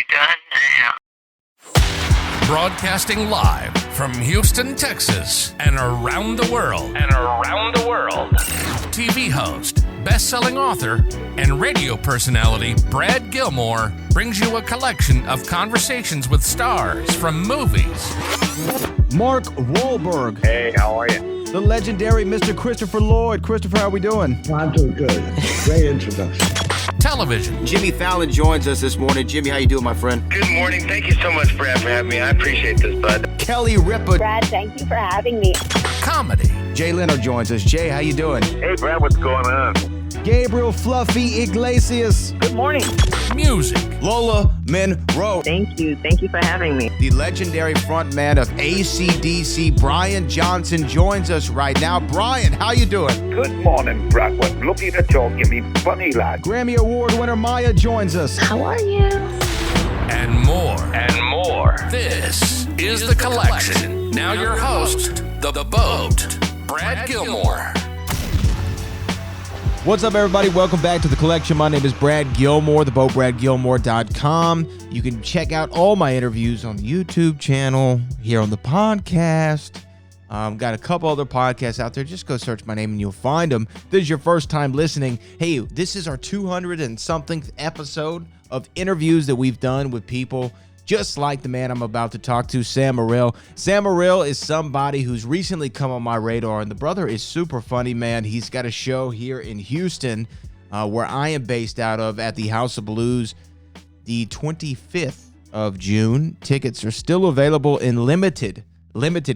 you done now? Broadcasting live from Houston, Texas, and around the world. TV host, best-selling author, and radio personality Brad Gilmore brings you a collection of conversations with stars from movies. Mark Wahlberg. Hey, how are you? The legendary Mr. Christopher Lloyd. Christopher, how are we doing? I'm doing good. Great introduction. Television. Jimmy Fallon joins us this morning. Jimmy, how you doing, my friend? Good morning. Thank you so much, Brad, for having me. I appreciate this, bud. Kelly Ripa. Brad, thank you for having me. Comedy. Jay Leno joins us. Jay, how you doing? Hey, Brad, what's going on? Gabriel Fluffy Iglesias. Good morning. Music. Lola Monroe. Thank you. Thank you for having me. The legendary frontman of AC/DC, Brian Johnson, joins us right now. Brian, how you doing? Good morning, Brad. What looking at you, give me funny, lad. Grammy Award winner Maya joins us. How are you? And more. This is The Collection. Now your host, The Boat, Brad Gilmore. What's up, everybody? Welcome back to The Collection. My name is Brad Gilmore, theboatbradgilmore.com. You can check out all my interviews on the YouTube channel, here on the podcast. Got a couple other podcasts out there. Just go search my name and you'll find them. If this is your first time listening, hey, this is our 200 and something episode of interviews that we've done with people just like the man I'm about to talk to, Sam Morril. Sam Morril is somebody who's recently come on my radar, and the brother is super funny, man. He's got a show here in Houston, where I am based out of, at the House of Blues, the 25th of June. Tickets are still available in limited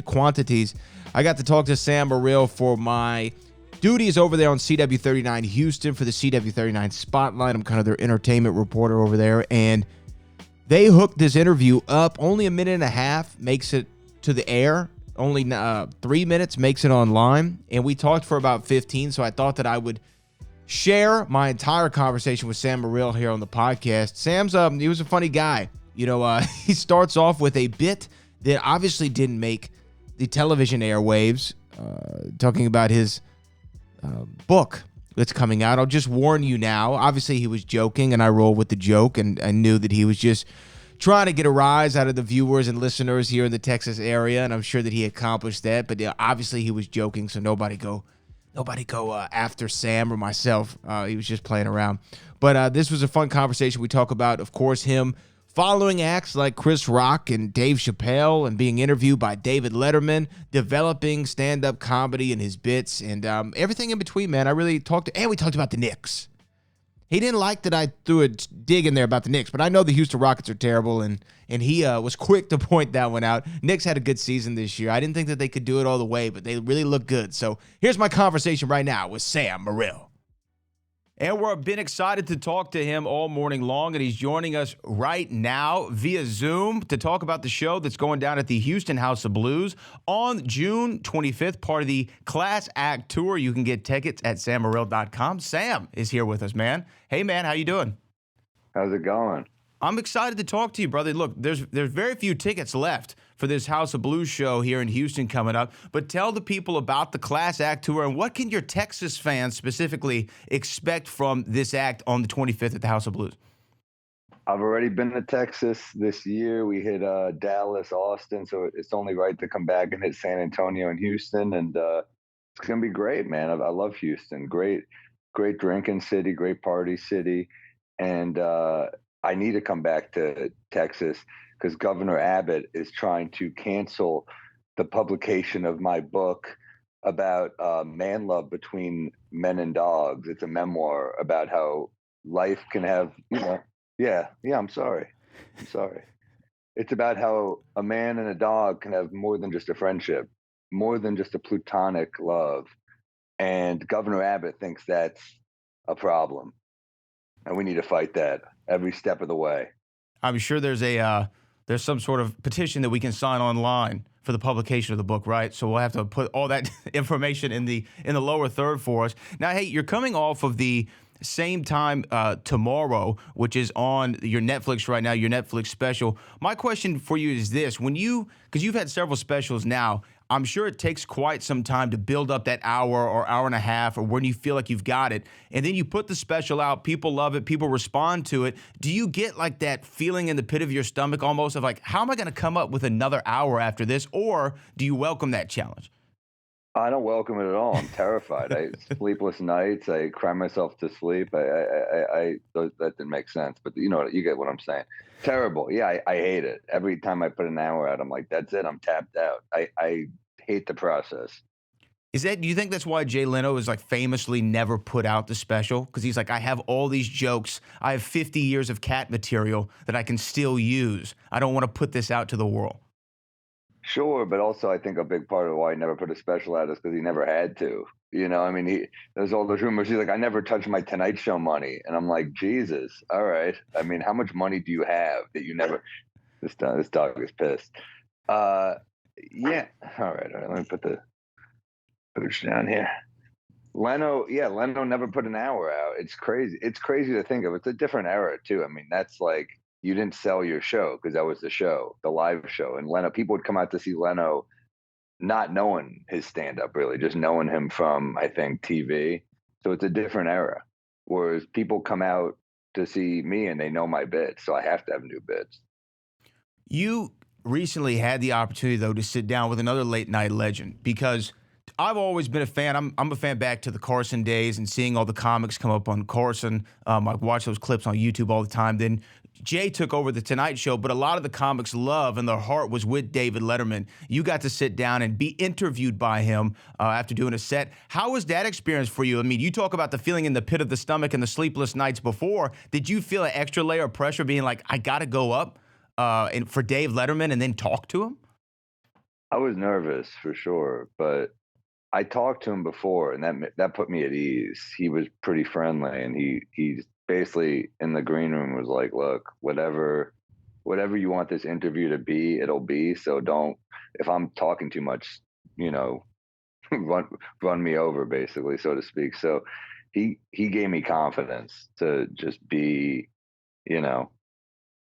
quantities. I got to talk to Sam Morril for my duties over there on CW39 Houston for the CW39 Spotlight. I'm kind of their entertainment reporter over there, and they hooked this interview up. Only a minute and a half makes it to the air. Only 3 minutes makes it online. And we talked for about 15, so I thought that I would share my entire conversation with Sam Morril here on the podcast. Sam's, he was a funny guy. You know, he starts off with a bit that obviously didn't make the television airwaves, talking about his book that's coming out. I'll just warn you now. Obviously, he was joking, and I rolled with the joke, and I knew that he was just trying to get a rise out of the viewers and listeners here in the Texas area, and I'm sure that he accomplished that. But obviously, he was joking, so nobody go after Sam or myself. He was just playing around. But this was a fun conversation. We talk about, of course, him following acts like Chris Rock and Dave Chappelle and being interviewed by David Letterman, developing stand-up comedy and his bits, and everything in between, man. We talked about the Knicks. He didn't like that I threw a dig in there about the Knicks, but I know the Houston Rockets are terrible, and he was quick to point that one out. Knicks had a good season this year. I didn't think that they could do it all the way, but they really look good. So here's my conversation right now with Sam Morril. And we've been excited to talk to him all morning long, and he's joining us right now via Zoom to talk about the show that's going down at the Houston House of Blues on June 25th, part of the Class Act Tour. You can get tickets at sammorril.com. Sam is here with us, man. Hey, man, how you doing? How's it going? I'm excited to talk to you, brother. Look, there's very few tickets left for this House of Blues show here in Houston coming up, but tell the people about the Class Act Tour and what can your Texas fans specifically expect from this act on the 25th at the House of Blues? I've already been to Texas this year. We hit Dallas, Austin, so it's only right to come back and hit San Antonio and Houston, and it's going to be great, man. I love Houston. Great drinking city, great party city, and I need to come back to Texas because Governor Abbott is trying to cancel the publication of my book about man love between men and dogs. It's a memoir about how life can have, I'm sorry. It's about how a man and a dog can have more than just a friendship, more than just a platonic love. And Governor Abbott thinks that's a problem. And we need to fight that every step of the way. I'm sure there's some sort of petition that we can sign online for the publication of the book, right? So we'll have to put all that information in the lower third for us. Now, hey, you're coming off of the same time tomorrow, which is on your Netflix right now, your Netflix special. My question for you is this: because you've had several specials now, I'm sure it takes quite some time to build up that hour or hour and a half or when you feel like you've got it. And then you put the special out, people love it, people respond to it. Do you get like that feeling in the pit of your stomach almost of like, how am I going to come up with another hour after this? Or do you welcome that challenge? I don't welcome it at all. I'm terrified. Sleepless nights. I cry myself to sleep. That didn't make sense, but you get what I'm saying. Terrible. Yeah, I hate it. Every time I put an hour out, I'm like, that's it. I'm tapped out. I hate the process. Do you think that's why Jay Leno is like famously never put out the special? Because he's like, I have all these jokes. I have 50 years of cat material that I can still use. I don't want to put this out to the world. Sure, but also I think a big part of why he never put a special out is because he never had to. I mean, there's all those rumors. He's like, I never touched my Tonight Show money, and I'm like, Jesus, all right. I mean, how much money do you have that you never? This dog is pissed. Yeah. All right. Let me put the pooch down here. Leno never put an hour out. It's crazy. It's crazy to think of. It's a different era too. I mean, that's like, you didn't sell your show because that was the show, the live show. And Leno, people would come out to see Leno not knowing his stand-up, really, just knowing him from, I think, TV. So it's a different era. Whereas people come out to see me and they know my bits, so I have to have new bits. You recently had the opportunity, though, to sit down with another late night legend because I've always been a fan. I'm a fan back to the Carson days and seeing all the comics come up on Carson. I watch those clips on YouTube all the time. Then Jay took over the Tonight Show, but a lot of the comics' love and their heart was with David Letterman. You got to sit down and be interviewed by him after doing a set. How was that experience for you? I mean, you talk about the feeling in the pit of the stomach and the sleepless nights before. Did you feel an extra layer of pressure being like, I got to go up and for Dave Letterman and then talk to him? I was nervous for sure, but I talked to him before, and that put me at ease. He was pretty friendly, and he's basically in the green room was like, look, whatever you want this interview to be, it'll be. So don't, if I'm talking too much, run me over, basically, so to speak. So he gave me confidence to just be, to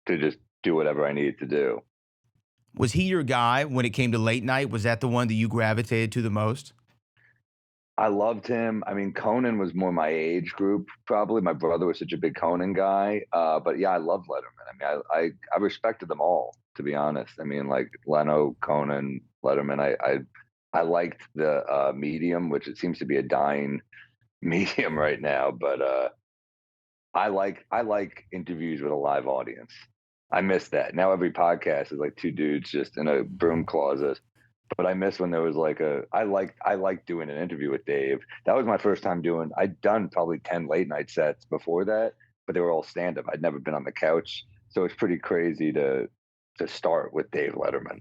just do whatever I needed to do. Was he your guy when it came to late night? Was that the one that you gravitated to the most? I loved him. I mean, Conan was more my age group, probably. My brother was such a big Conan guy. But yeah, I love Letterman. I mean, I respected them all, to be honest. I mean, like Leno, Conan, Letterman. I liked the medium, which it seems to be a dying medium right now. But I like interviews with a live audience. I miss that. Now every podcast is like two dudes just in a broom closet. But I miss when there was like I like doing an interview with Dave. That was my first time I'd done probably 10 late night sets before that, but they were all stand up. I'd never been on the couch. So it's pretty crazy to start with Dave Letterman.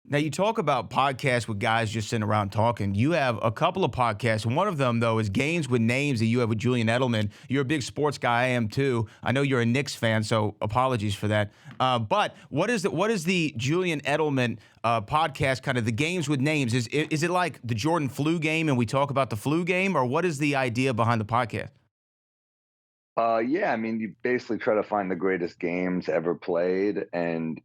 Now, you talk about podcasts with guys just sitting around talking. You have a couple of podcasts. One of them, though, is Games with Names that you have with Julian Edelman. You're a big sports guy. I am, too. I know you're a Knicks fan, so apologies for that. But what is the Julian Edelman podcast, kind of the Games with Names? Is it like the Jordan flu game and we talk about the flu game, or what is the idea behind the podcast? Yeah, I mean, you basically try to find the greatest games ever played, and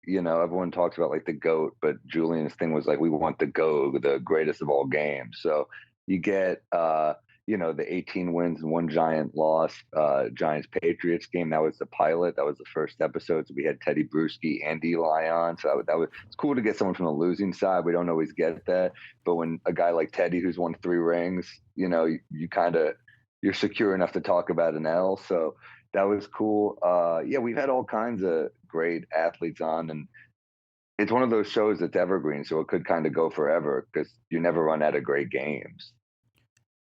everyone talks about like the GOAT, but Julian's thing was like, we want the GOAT, the greatest of all games. So you get, the 18 wins and one giant loss, Giants Patriots game. That was the pilot. That was the first episode. So we had Teddy Bruschi and Eli on. So it's cool to get someone from the losing side. We don't always get that. But when a guy like Teddy, who's won 3 rings, you're secure enough to talk about an L. So that was cool. Yeah, we've had all kinds of great athletes on, and it's one of those shows that's evergreen, so it could kind of go forever because you never run out of great games.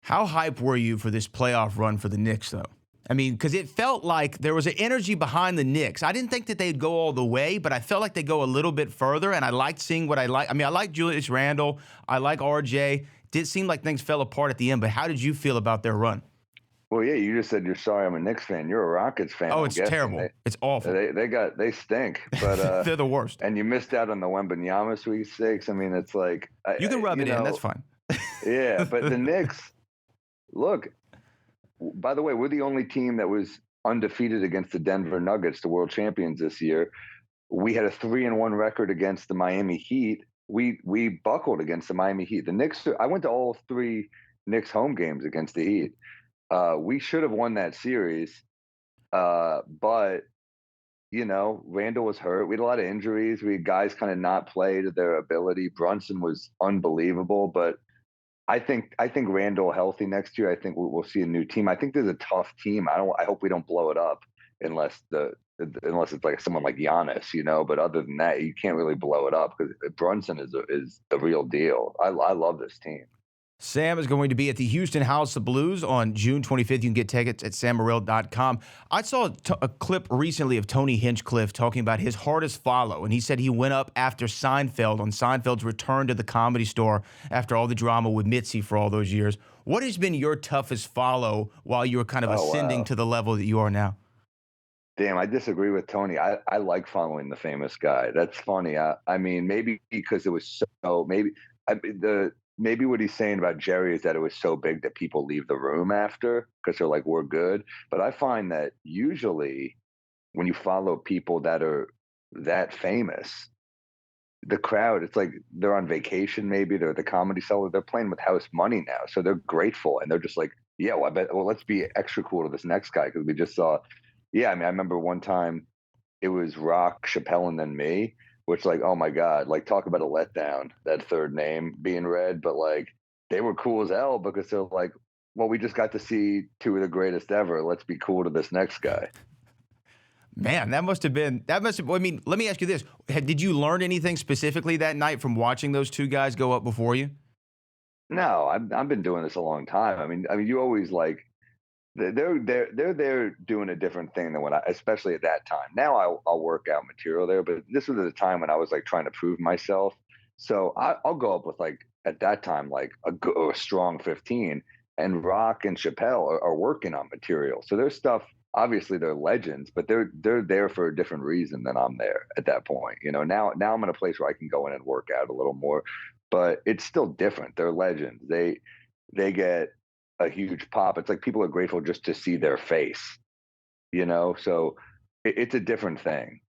How hype were you for this playoff run for the Knicks, though? I mean, because it felt like there was an energy behind the Knicks. I didn't think that they'd go all the way, but I felt like they go a little bit further, and I liked seeing what I like. I mean, I like Julius Randle. I like RJ. Did seem like things fell apart at the end, but how did you feel about their run? Well, yeah, you just said you're sorry I'm a Knicks fan. You're a Rockets fan. Oh, it's terrible. It's awful. They stink. But they're the worst. And you missed out on the Wembanyama sweepstakes. I mean, it's like you can rub it in. That's fine. Yeah, but the Knicks. Look, by the way, we're the only team that was undefeated against the Denver Nuggets, the world champions this year. We had a 3-1 record against the Miami Heat, we buckled against the Miami Heat. The Knicks. I went to all 3 Knicks home games against the Heat. We should have won that series, but Randall was hurt. We had a lot of injuries. We had guys kind of not play to their ability. Brunson was unbelievable, but I think Randall healthy next year. I think we'll see a new team. I think there's a tough team. I hope we don't blow it up unless it's like someone like Giannis, But other than that, you can't really blow it up because Brunson is the real deal. I love this team. Sam is going to be at the Houston House of Blues on June 25th. You can get tickets at sammorril.com. I saw a clip recently of Tony Hinchcliffe talking about his hardest follow, and he said he went up after Seinfeld on Seinfeld's return to the Comedy Store after all the drama with Mitzi for all those years. What has been your toughest follow while you were kind of ascending to the level that you are now? Damn, I disagree with Tony. I like following the famous guy. That's funny. I mean, maybe because it was so maybe what he's saying about Jerry is that it was so big that people leave the room after because they're like, we're good. But I find that usually when you follow people that are that famous, the crowd, it's like they're on vacation. Maybe they're at the Comedy Cellar. They're playing with house money now. So they're grateful. And they're just like, yeah, well, let's be extra cool to this next guy. Cause we just saw, I remember one time it was Rock, Chappelle, and then me. Which, like, oh my God, like, talk about a letdown, that third name being read. But like, they were cool as hell because they're like, well, we just got to see 2 of the greatest ever. Let's be cool to this next guy. Man, I mean, let me ask you this. Did you learn anything specifically that night from watching those 2 guys go up before you? No, I've been doing this a long time. I mean, you always like, they're there doing a different thing than especially at that time. Now I'll work out material there, but this was at a time when I was like trying to prove myself. So I'll go up with like at that time like a strong 15, and Rock and Chappelle are working on material. So their stuff, obviously they're legends, but they're there for a different reason than I'm there at that point. Now I'm in a place where I can go in and work out a little more, but it's still different. They're legends. They get a huge pop. It's like people are grateful just to see their face, so it's a different thing.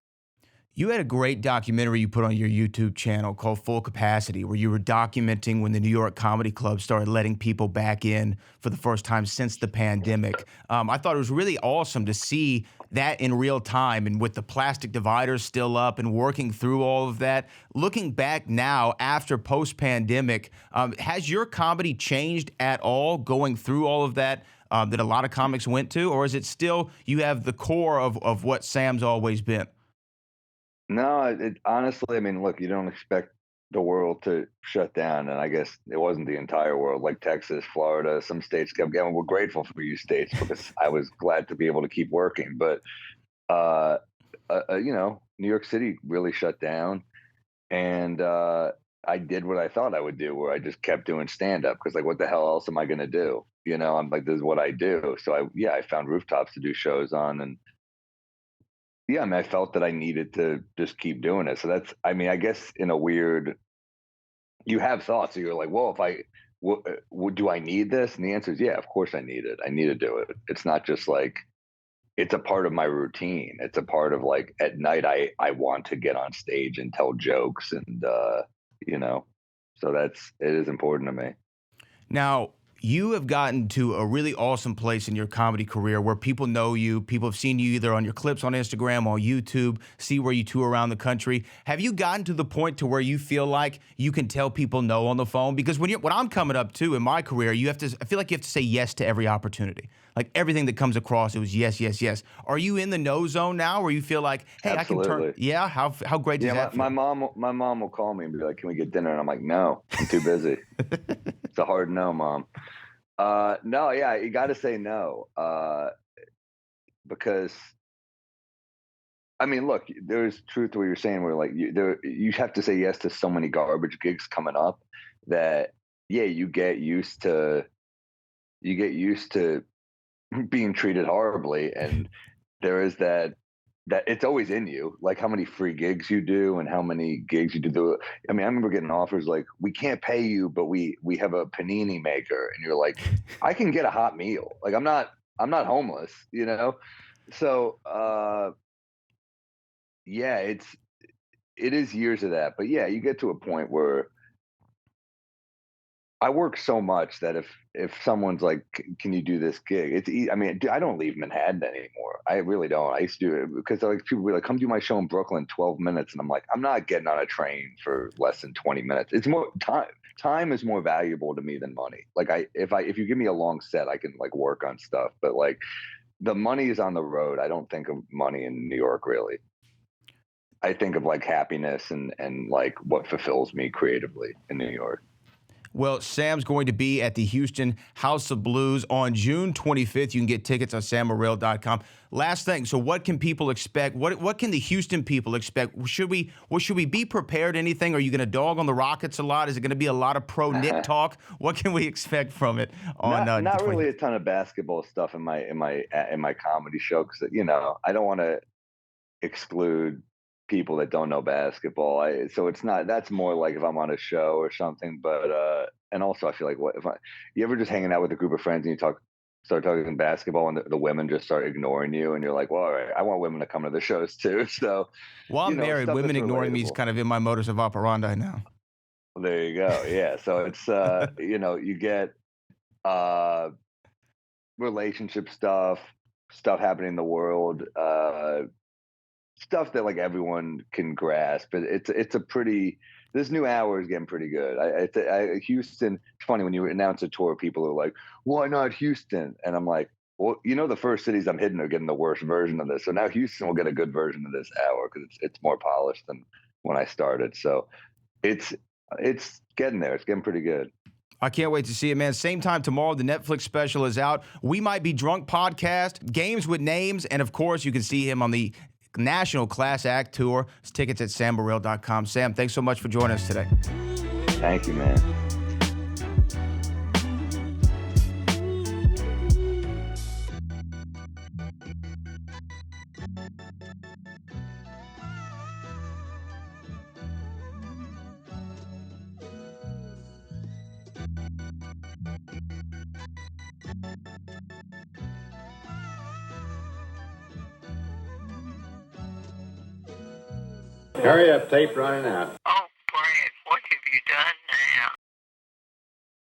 You had a great documentary you put on your YouTube channel called Full Capacity, where you were documenting when the New York Comedy Club started letting people back in for the first time since the pandemic. I thought it was really awesome to see that in real time and with the plastic dividers still up and working through all of that. Looking back now after post-pandemic, has your comedy changed at all going through all of that that a lot of comics went to? Or is it still you have the core of what Sam's always been? No, honestly, I mean, look, you don't expect the world to shut down, and I guess it wasn't the entire world. Like Texas, Florida, some states kept going. We're grateful for you states because I was glad to be able to keep working. But New York City really shut down, and I did what I thought I would do, where I just kept doing stand up because, like, what the hell else am I going to do? I'm like, this is what I do. So I found rooftops to do shows on, and yeah, I mean, I felt that I needed to just keep doing it. So that's, I mean, I guess in a weird, you have thoughts. So you're like, well, do I need this? And the answer is, yeah, of course I need it. I need to do it. It's not just like, it's a part of my routine. It's a part of like at night, I want to get on stage and tell jokes and, so it is important to me. Now, you have gotten to a really awesome place in your comedy career where people know you. People have seen you either on your clips on Instagram or YouTube, see where you tour around the country. Have you gotten to the point to where you feel like you can tell people no on the phone? Because when I'm coming up too in my career, I feel like you have to say yes to every opportunity. Like everything that comes across, it was yes, yes, yes. Are you in the no zone now where you feel like, hey, Absolutely. I can turn? Yeah. How great does that feel? My mom will call me and be like, can we get dinner? And I'm like, no, I'm too busy. It's a hard no, Mom. No, yeah, you got to say no. Because I mean, look, there's truth to what you're saying where like you have to say yes to so many garbage gigs coming up that, yeah, you get used to being treated horribly. And there is that it's always in you, like how many free gigs you do and how many gigs you do. I mean, I remember getting offers like, we can't pay you, but we have a panini maker. And you're like, I can get a hot meal. Like I'm not homeless, So, yeah, it is years of that. But yeah, you get to a point where I work so much that if someone's like, "Can you do this gig?" I mean, I don't leave Manhattan anymore. I really don't. I used to do it because like people be like, "Come do my show in Brooklyn, 12 minutes," and I'm like, "I'm not getting on a train for less than 20 minutes." It's more time. Time is more valuable to me than money. Like if you give me a long set, I can like work on stuff. But like the money is on the road. I don't think of money in New York really. I think of like happiness and like what fulfills me creatively in New York. Well, Sam's going to be at the Houston House of Blues on June 25th. You can get tickets on sammorril.com. Last thing, so what can people expect? What can the Houston people expect? Should we be prepared? Anything? Are you going to dog on the Rockets a lot? Is it going to be a lot of pro Nick talk? What can we expect from it? On not really a ton of basketball stuff in my comedy show because I don't want to exclude people that don't know basketball. So it's not. That's more like if I'm on a show or something. But and also I feel like you ever just hanging out with a group of friends and you start talking basketball and the women just start ignoring you and you're like, well, all right, I want women to come to the shows too. So well, I'm married. Women ignoring me is kind of in my modus of operandi now. There you go. Yeah. So it's you get relationship stuff happening in the world, stuff that like everyone can grasp. But it's a pretty. This new hour is getting pretty good. Houston. It's funny when you announce a tour, people are like, "Why not Houston?" And I'm like, "Well, the first cities I'm hitting are getting the worst version of this. So now Houston will get a good version of this hour because it's more polished than when I started. So it's getting there. It's getting pretty good." I can't wait to see it, man. Same time tomorrow, the Netflix special is out. We Might Be Drunk podcast, games with names, and of course, you can see him on the National Class Act Tour. It's tickets at sammorril.com. Sam, thanks so much for joining us today. Thank you, man. Hurry up, tape running out.